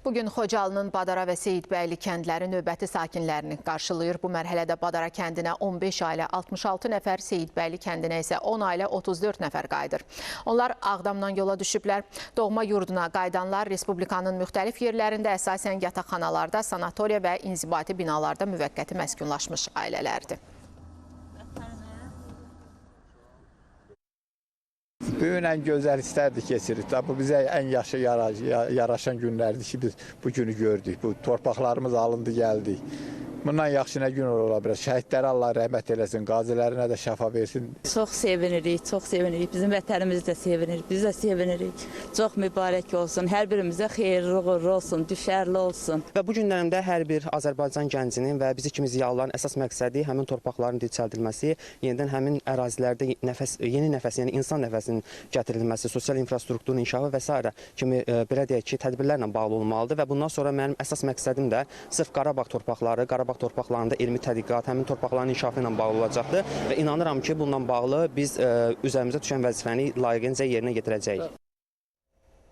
Bugün Xocalının Badara və Seyidbəyli kəndləri növbəti sakinlərini qarşılayır. Bu mərhələdə Badara kəndinə 15 ailə, 66 nəfər, Seyidbəyli kəndinə isə 10 ailə, 34 nəfər qayıdır. Onlar Ağdamdan yola düşüblər. Doğma yurduna qayıdanlar Respublikanın müxtəlif yerlərində, əsasən yataqxanalarda, sanatoriya və inzibati binalarda müvəqqəti məskunlaşmış ailələrdir. Bu gün ən gözəl hisslərdir keçiririk. Bu bizə ən yaxşı yaraşan günlərdir ki, biz bu günü gördük. Bu torpaqlarımız alındı, gəldi. Bundan yaxşı nə gün ola bilər. Şəhidlərə Allah rəhmət eləsin, qazilərinə də şəfa versin. Çox sevinirik, çox sevinirik. Bizim vətənimiz də sevinirik, biz də sevinirik. Çox mübarək olsun, hər birimizə xeyirli uğurlu olsun, düşərli olsun. Və bu günlərimdə hər bir Azərbaycan gəncinin və bizi kimi ziyalıların əsas məqsədi həmin torpaqların dirçəldilməsi, yenidən həmin ərazilərdə yeni nəfəs, yəni insan nəfəsinin gətirilməsi, sosial infrastrukturun inkişafı və s. kimi belə deyək ki, tədbirlərlə bağlı olmalıdır və bundan sonra mənim əsas məqsədim də sırf Qarabağ torpaqları, Qarabağ torpaqlarında elmi tədqiqat, həmin torpaqların inkişafı ilə bağlı olacaqdır və inanıram ki, bununla bağlı biz üzərimizə düşən vəzifəni layiqincə yerinə yetirəcəyik.